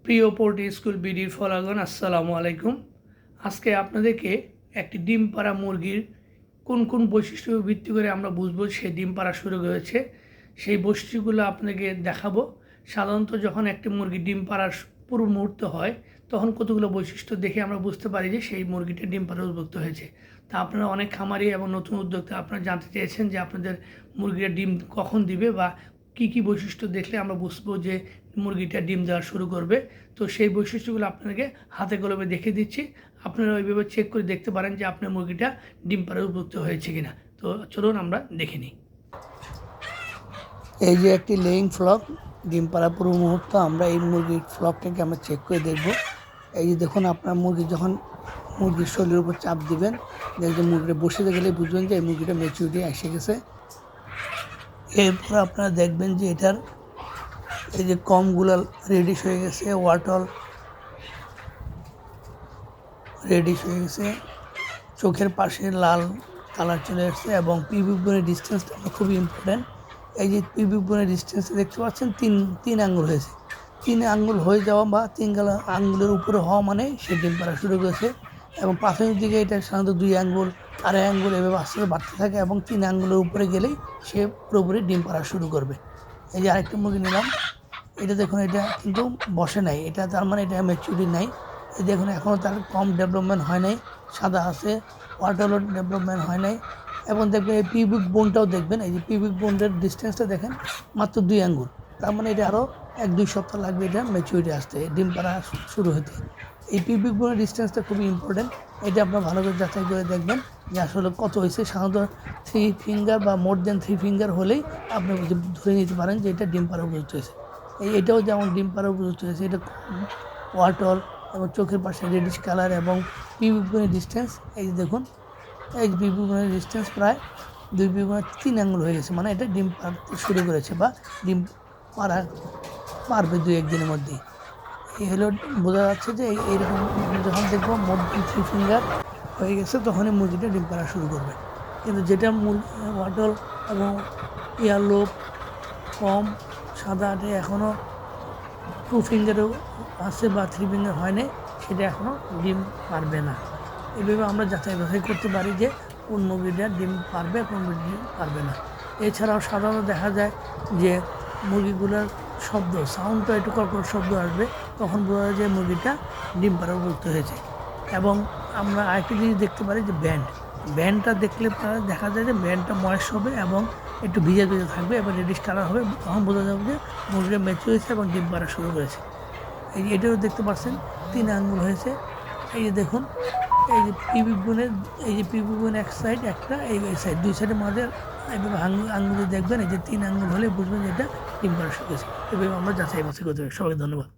প্রিয় poultry school বিডির ফলাগণ, আসসালামু আলাইকুম। আজকে আপনাদেরকে একটি ডিম পাড়া মুরগির কোন কোন বৈশিষ্ট্য ভিত্তি করে আমরা বুঝবো সে ডিম পাড়া শুরু হয়েছে, সেই বৈশিষ্ট্যগুলো আপনাকে দেখাবো। সাধারণত যখন একটি মুরগি ডিম পাড়ার পূর্ব মুহূর্ত হয়, তখন কতগুলো বৈশিষ্ট্য দেখে আমরা বুঝতে পারি যে সেই মুরগিটা ডিম পাড়া উদ্বুদ্ধ হয়েছে। তা আপনারা অনেক খামারি এবং নতুন উদ্যোক্তা আপনারা জানতে চেয়েছেন যে আপনাদের মুরগিটা ডিম কখন দিবে বা কী বৈশিষ্ট্য দেখলে আমরা বুঝবো যে মুরগিটা ডিম দেওয়া শুরু করবে। তো সেই বৈশিষ্ট্যগুলো আপনাকে হাতে কলমে দেখে দিচ্ছি, আপনারা ওইভাবে চেক করে দেখতে পারেন যে আপনার মুরগিটা ডিম পাড়ায় উপযুক্ত হয়েছে কিনা। তো চলুন আমরা দেখে নিই। এই যে একটি লেইং ফ্লক, ডিম পাড়া পূর্ব মুহূর্ত আমরা এই মুরগির ফ্লকটাকে আমরা চেক করে দেখব। এই যে দেখুন, আপনার মুরগি যখন মুরগির শরীরের উপর চাপ দিবেন, দেখবেন মুরগিটা বসে গেলে বুঝবেন যে এই মুরগিটা ম্যাচুরিটি এসে গেছে। এরপর আপনারা দেখবেন যে এটার এই যে কমগুলো রেডিশ হয়ে গেছে, ওয়াটল রেডিশ হয়ে গেছে, চোখের পাশে লাল কালার চলে আসছে এবং পিভিক বোনের ডিস্টেন্সটা খুবই ইম্পর্ট্যান্ট। এই যে পিভিক বোনের ডিস্টেন্সে দেখতে পাচ্ছেন তিন আঙ্গুল হয়েছে। 3 আঙ্গুল হয়ে যাওয়া বা 3 আঙ্গুলের উপরে হওয়া মানে সে ডিম পাড়া শুরু করেছে। এবং প্রাথমিক দিকে এটা সাধারণত 2 আঙ্গুল, 2.5 আঙ্গুল এভাবে আস্তে আস্তে বাড়তে থাকে এবং 3 আঙ্গুলের উপরে গেলেই সে পুরোপুরি ডিম পাড়া শুরু করবে। এই যে আরেকটা মুরগি নিলাম, এটা দেখুন, এটা কিন্তু বসে নাই, এটা তার মানে এটা ম্যাচুরিটি নাই। এই দেখুন, এখনও তার কম ডেভেলপমেন্ট হয় নাই, সাদা আছে, ওয়াটারও ডেভেলপমেন্ট হয় নাই। এবং দেখবেন এই পিভিক বোনটাও দেখবেন, এই যে পিভিক বোনের ডিস্টেন্সটা দেখেন মাত্র 2 আঙ্গুল, তার মানে এটা আরও 1-2 সপ্তাহ লাগবে এটা ম্যাচুরিটি আসতে, ডিম পাড়া শুরু হতে। এই পিভিক বোনের ডিস্টেন্সটা খুবই ইম্পর্টেন্ট, এটা আপনার ভালো করে যাচাই করে দেখবেন যে আসলে কত হয়েছে। সাধারণত 3 ফিঙ্গার বা মোর দেন 3 ফিঙ্গার হলেই আপনি ধরে নিতে পারেন যে এটা ডিম পাড়া উপযুক্ত হয়েছে। এটাও যেমন ডিম পাড়া উপযুক্ত হয়েছে, এটা ওয়াটল এবং চোখের পাশে রেডিশ কালার এবং পিভিক বোনের ডিস্টেন্স, এই যে দেখুন, এই পিভিক বোনের ডিস্টেন্স প্রায় 2 পিভিক 3 আঙ্গুল হয়ে গেছে, মানে এটা ডিম পাড়তে শুরু করেছে বা ডিম পারবে 2-1 দিনের মধ্যেই। এই হলো বোঝা যাচ্ছে যে এইরকম যখন দেখবো মোর দেন 3 ফিঙ্গার হয়ে গেছে, তখনই মুরগিটা ডিম পাড়া শুরু করবে। কিন্তু যেটা ওয়াটল এবং ইয়ালো কম সাদাটে এখনও 2 ফিঙ্গারও আছে বা 3 ফিঙ্গার হয় নাই, সেটা এখনও ডিম পারবে না। এভাবে আমরা যাচাই বাছাই করতে পারি যে কোন মুরগিটা ডিম পারবে, কোন মুরগি ডিম পারবে না। এছাড়াও সাধারণত দেখা যায় যে মুরগিগুলোর সাউন্ডটা একটু কর্কট শব্দ আসবে, তখন বোঝা যায় যে মুরগিটা ডিম পাড়া উপযুক্ত হয়েছে। এবং আমরা আরেকটি জিনিস দেখতে পারি যে ব্যান্ডটা দেখলে দেখা যায় যে ব্যান্ডটা ময়েস হবে এবং একটু ভিজে থাকবে এবং রেডিশ কালার হবে, তখন বোঝা যাবে যে মুরগিটা মেচু হয়েছে এবং ডিম পাড়া শুরু করেছে। এই যে এটাও দেখতে পাচ্ছেন 3 আঙ্গুল হয়েছে। এই যে দেখুন, এই যে পিভিক বোন এক সাইড একটা, এই সাইড 2 সাইডের মাঝে এইভাবে আঙ্গুলে দেখবেন, এই যে 3 আঙ্গুল হলে বুঝবেন যে এটা ডিম পাড়া শুরু করেছে। এভাবে আমরা যাচাই বাছাই করতে পারি। সবাইকে ধন্যবাদ।